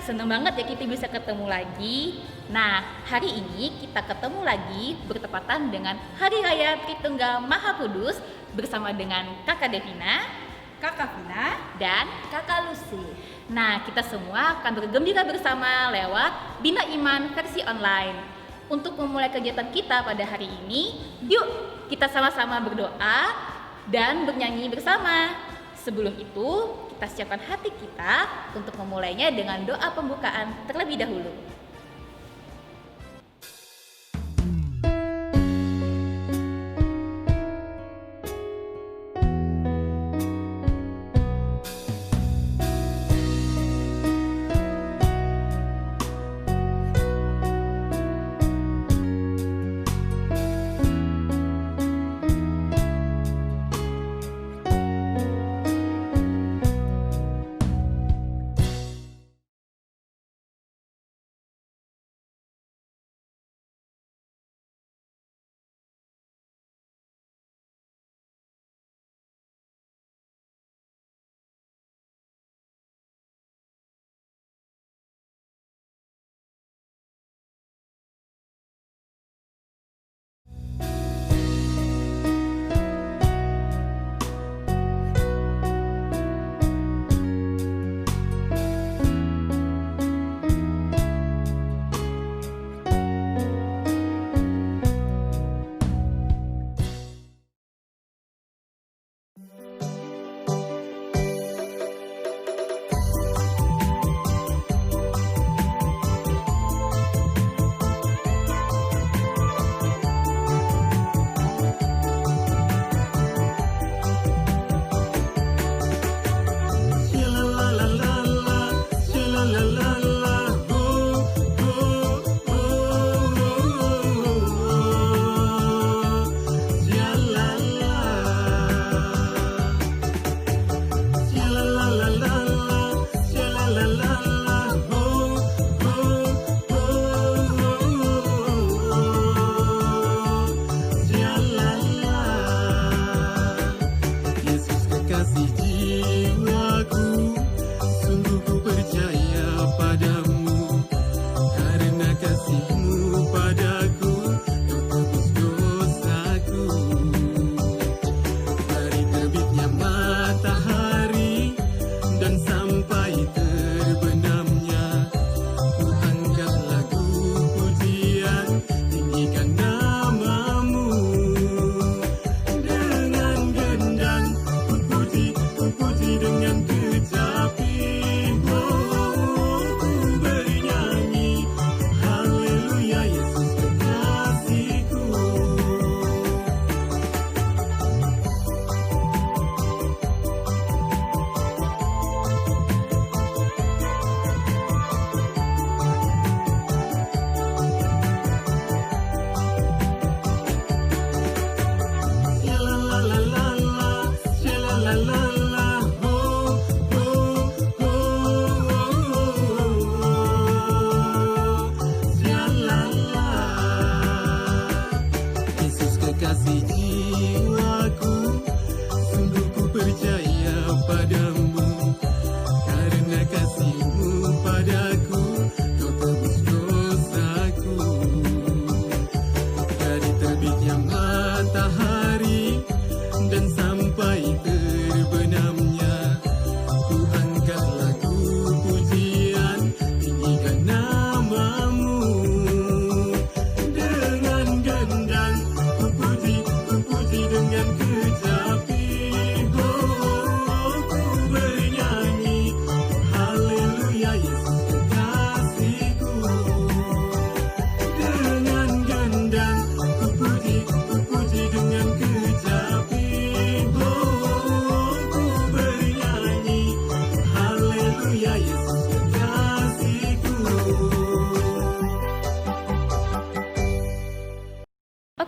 seneng banget ya kita bisa ketemu lagi. Nah, hari ini kita ketemu lagi bertepatan dengan Hari Raya Tritunggal Maha Kudus bersama dengan Kakak Devina, Kakak Vina, dan Kakak Lucy. Nah, kita semua akan bergembira bersama lewat Bina Iman versi online. Untuk memulai kegiatan kita pada hari ini, yuk kita sama-sama berdoa dan bernyanyi bersama. Sebelum itu, kita siapkan hati kita untuk memulainya dengan doa pembukaan terlebih dahulu.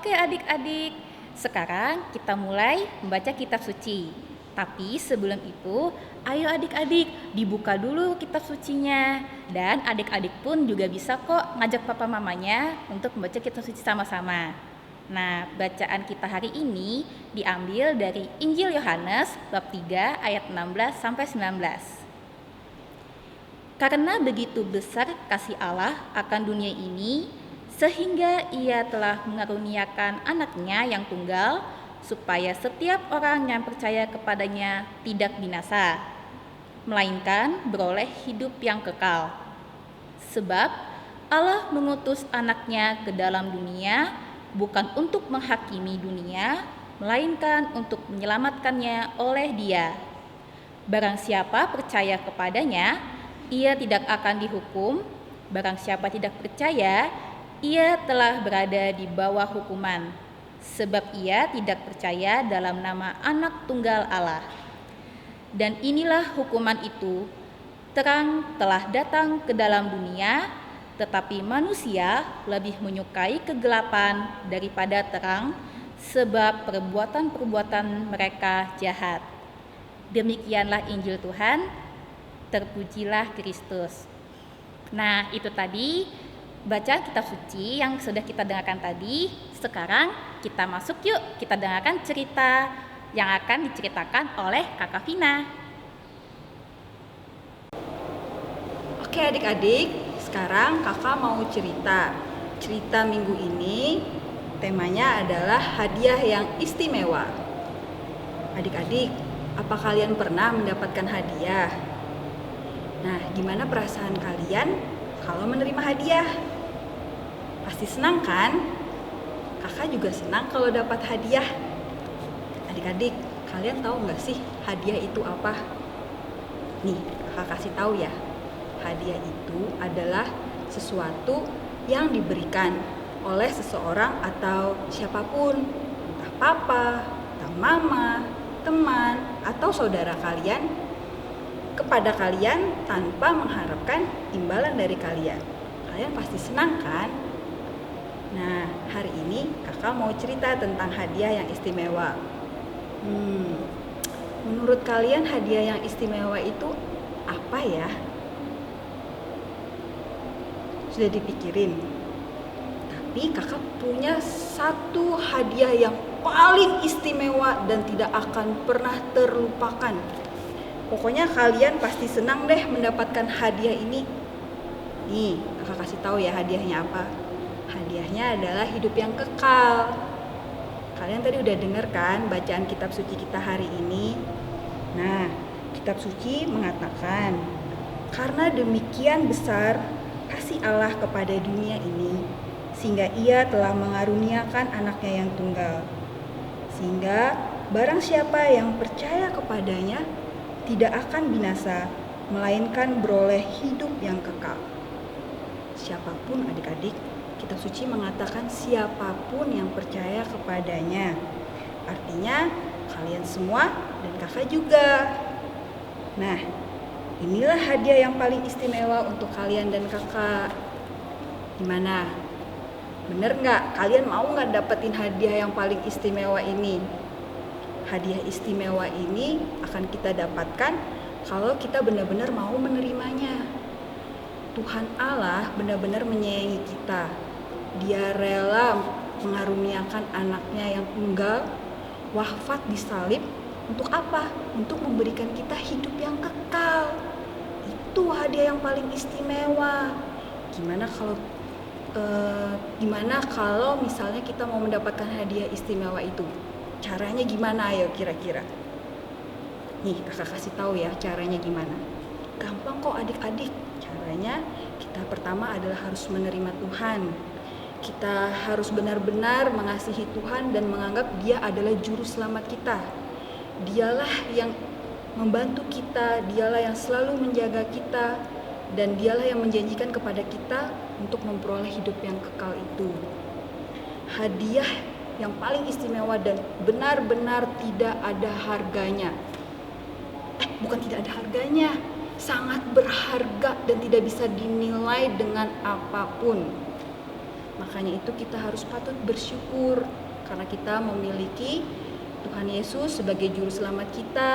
Oke adik-adik, sekarang kita mulai membaca kitab suci. Tapi sebelum itu, ayo adik-adik dibuka dulu kitab sucinya. Dan adik-adik pun juga bisa kok ngajak papa mamanya untuk membaca kitab suci sama-sama. Nah, bacaan kita hari ini diambil dari Injil Yohanes bab 3 ayat 16 sampai 19. Karena begitu besar kasih Allah akan dunia ini, sehingga Ia telah mengaruniakan anaknya yang tunggal, supaya setiap orang yang percaya kepadanya tidak binasa, melainkan beroleh hidup yang kekal. Sebab Allah mengutus anaknya ke dalam dunia, bukan untuk menghakimi dunia, melainkan untuk menyelamatkannya oleh Dia. Barang siapa percaya kepadanya, ia tidak akan dihukum. Barang siapa tidak percaya, ia telah berada di bawah hukuman, sebab ia tidak percaya dalam nama Anak Tunggal Allah. Dan inilah hukuman itu, terang telah datang ke dalam dunia, tetapi manusia lebih menyukai kegelapan daripada terang, sebab perbuatan-perbuatan mereka jahat. Demikianlah Injil Tuhan. Terpujilah Kristus. Nah, itu tadi bacaan kitab suci yang sudah kita dengarkan tadi. Sekarang kita masuk yuk, kita dengarkan cerita yang akan diceritakan oleh Kakak Vina. Oke adik-adik, sekarang kakak mau cerita. Cerita minggu ini temanya adalah hadiah yang istimewa. Adik-adik, apa kalian pernah mendapatkan hadiah? Nah, gimana perasaan kalian kalau menerima hadiah? Pasti senang kan? Kakak juga senang kalau dapat hadiah. Adik-adik, kalian tahu nggak sih hadiah itu apa? Nih, kakak kasih tahu ya. Hadiah itu adalah sesuatu yang diberikan oleh seseorang atau siapapun, entah papa, entah mama, teman, atau saudara kalian, kepada kalian tanpa mengharapkan imbalan dari kalian. Kalian pasti senang kan? Nah, hari ini kakak mau cerita tentang hadiah yang istimewa. Menurut kalian hadiah yang istimewa itu apa ya? Sudah dipikirin? Tapi kakak punya satu hadiah yang paling istimewa dan tidak akan pernah terlupakan. Pokoknya kalian pasti senang deh mendapatkan hadiah ini. Nih, kakak kasih tahu ya hadiahnya apa. Hadiahnya adalah hidup yang kekal. Kalian tadi udah dengar kan bacaan kitab suci kita hari ini? Nah, kitab suci mengatakan, karena demikian besar kasih Allah kepada dunia ini, sehingga Ia telah mengaruniakan anaknya yang tunggal. Sehingga barang siapa yang percaya kepadanya tidak akan binasa, melainkan beroleh hidup yang kekal. Siapapun adik-adik, kitab suci mengatakan siapapun yang percaya kepadanya. Artinya kalian semua dan kakak juga. Nah, inilah hadiah yang paling istimewa untuk kalian dan kakak. Gimana? Bener nggak? Kalian mau nggak dapetin hadiah yang paling istimewa ini? Hadiah istimewa ini akan kita dapatkan kalau kita benar-benar mau menerimanya. Tuhan Allah benar-benar menyayangi kita. Dia rela mengaruniakan anaknya yang tunggal, wafat di salib. Untuk apa? Untuk memberikan kita hidup yang kekal. Itu hadiah yang paling istimewa. Gimana kalau misalnya kita mau mendapatkan hadiah istimewa itu? Caranya gimana ayo kira-kira? Nih kakak kasih tahu ya caranya gimana. Gampang kok adik-adik. Caranya kita pertama adalah harus menerima Tuhan. Kita harus benar-benar mengasihi Tuhan dan menganggap Dia adalah juru selamat kita. Dialah yang membantu kita, Dialah yang selalu menjaga kita, dan Dialah yang menjanjikan kepada kita untuk memperoleh hidup yang kekal itu. Hadiah yang paling istimewa dan benar-benar tidak ada harganya. Bukan tidak ada harganya, sangat berharga dan tidak bisa dinilai dengan apapun. Makanya itu kita harus patut bersyukur karena kita memiliki Tuhan Yesus sebagai juru selamat kita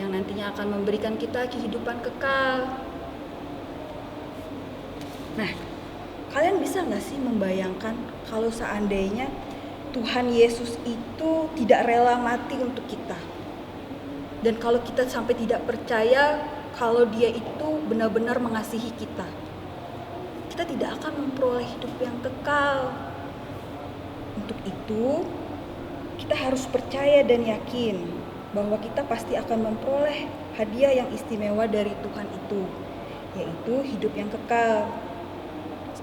yang nantinya akan memberikan kita kehidupan kekal. Nah, kalian bisa gak sih membayangkan kalau seandainya Tuhan Yesus itu tidak rela mati untuk kita? Dan kalau kita sampai tidak percaya kalau dia itu benar-benar mengasihi kita. Kita tidak akan memperoleh hidup yang kekal. Untuk itu, kita harus percaya dan yakin bahwa kita pasti akan memperoleh hadiah yang istimewa dari Tuhan itu, yaitu hidup yang kekal.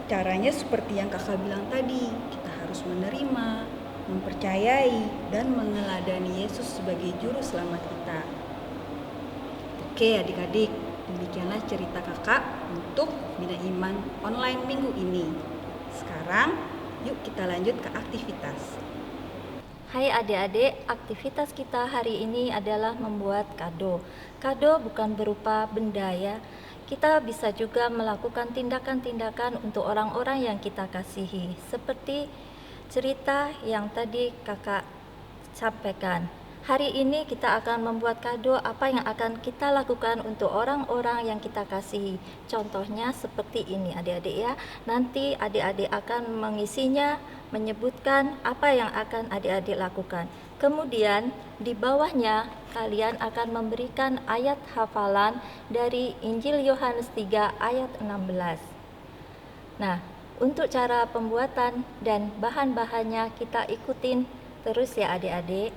Caranya seperti yang kakak bilang tadi, kita harus menerima, mempercayai, dan meneladani Yesus sebagai juru selamat kita. Oke adik-adik, demikianlah cerita kakak untuk Bina Iman online minggu ini. Sekarang, yuk kita lanjut ke aktivitas. Hai adik-adik, aktivitas kita hari ini adalah membuat kado. Kado bukan berupa benda ya. Kita bisa juga melakukan tindakan-tindakan untuk orang-orang yang kita kasihi. Seperti cerita yang tadi kakak sampaikan. Hari ini kita akan membuat kado apa yang akan kita lakukan untuk orang-orang yang kita kasihi. Contohnya seperti ini adik-adik ya. Nanti adik-adik akan mengisinya, menyebutkan apa yang akan adik-adik lakukan. Kemudian di bawahnya kalian akan memberikan ayat hafalan dari Injil Yohanes 3 ayat 16. Nah, untuk cara pembuatan dan bahan-bahannya kita ikutin terus ya adik-adik.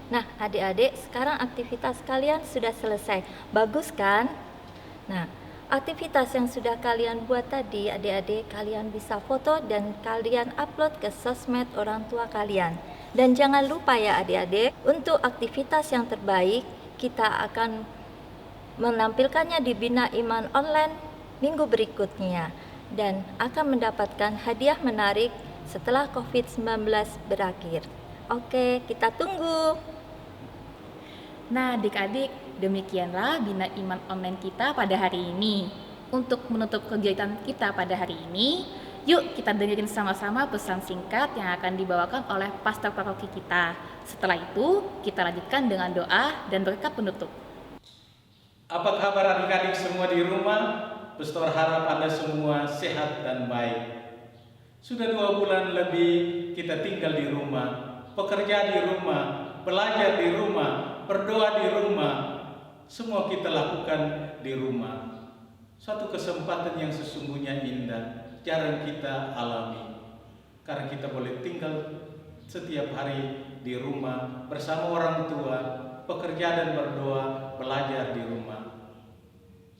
Nah, adik-adik, sekarang aktivitas kalian sudah selesai. Bagus kan? Nah, aktivitas yang sudah kalian buat tadi, adik-adik, kalian bisa foto dan kalian upload ke sosmed orang tua kalian. Dan jangan lupa ya adik-adik, untuk aktivitas yang terbaik, kita akan menampilkannya di Bina Iman Online minggu berikutnya dan akan mendapatkan hadiah menarik setelah COVID-19 berakhir. Oke, kita tunggu. Nah, adik-adik, demikianlah Bina Iman online kita pada hari ini. Untuk menutup kegiatan kita pada hari ini, yuk kita dengerin sama-sama pesan singkat yang akan dibawakan oleh pastor paroki kita. Setelah itu, kita lanjutkan dengan doa dan berkat penutup. Apa kabar adik-adik semua di rumah? Pastor harap Anda semua sehat dan baik. Sudah 2 bulan lebih kita tinggal di rumah, bekerja di rumah, belajar di rumah, berdoa di rumah. Semua kita lakukan di rumah. Suatu kesempatan yang sesungguhnya indah, jarang kita alami. Karena kita boleh tinggal setiap hari di rumah bersama orang tua, bekerja dan berdoa, belajar di rumah.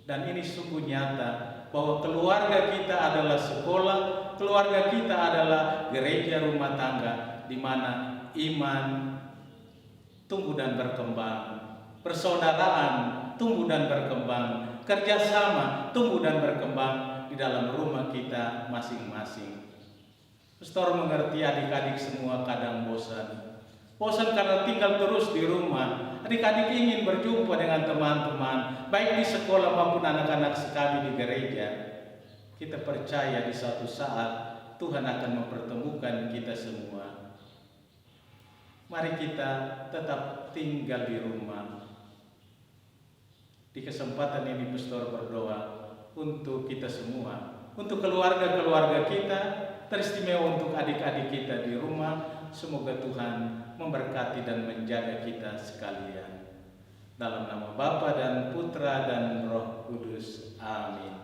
Dan ini sungguh nyata bahwa keluarga kita adalah sekolah, keluarga kita adalah gereja rumah tangga di mana iman tumbuh dan berkembang, persaudaraan tumbuh dan berkembang, kerjasama tumbuh dan berkembang di dalam rumah kita masing-masing. Pastor mengerti adik-adik semua kadang bosan. Bosan karena tinggal terus di rumah. Adik-adik ingin berjumpa dengan teman-teman, baik di sekolah maupun anak-anak sekali di gereja. Kita percaya di suatu saat Tuhan akan mempertemukan kita semua. Mari kita tetap tinggal di rumah. Di kesempatan ini pastor berdoa untuk kita semua, untuk keluarga-keluarga kita, teristimewa untuk adik-adik kita di rumah. Semoga Tuhan memberkati dan menjaga kita sekalian. Dalam nama Bapa dan Putra dan Roh Kudus. Amin.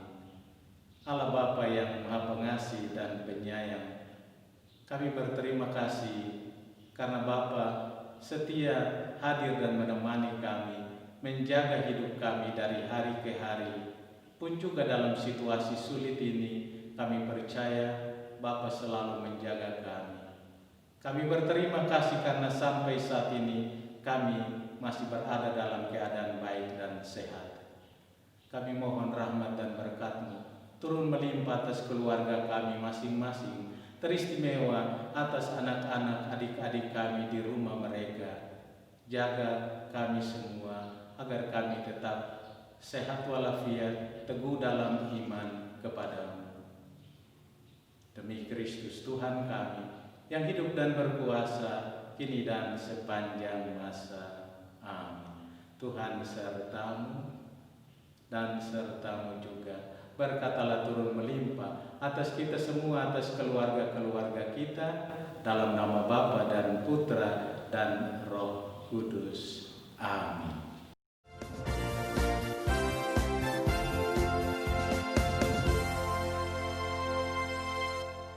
Allah Bapa yang Maha Pengasih dan Penyayang, kami berterima kasih karena Bapa setia hadir dan menemani kami, menjaga hidup kami dari hari ke hari. Pun juga dalam situasi sulit ini, kami percaya Bapa selalu menjaga kami. Kami berterima kasih karena sampai saat ini kami masih berada dalam keadaan baik dan sehat. Kami mohon rahmat dan berkat-Mu turun melimpah atas keluarga kami masing-masing, teristimewa atas anak-anak adik-adik kami di rumah mereka. Jaga kami semua agar kami tetap sehat walafiat, teguh dalam iman kepadamu. Demi Kristus Tuhan kami, yang hidup dan berkuasa kini dan sepanjang masa. Amin. Tuhan sertamu dan sertamu juga. Berkatalah turun melimpah atas kita semua, atas keluarga-keluarga kita, dalam nama Bapa dan Putra dan Roh Kudus. Amin.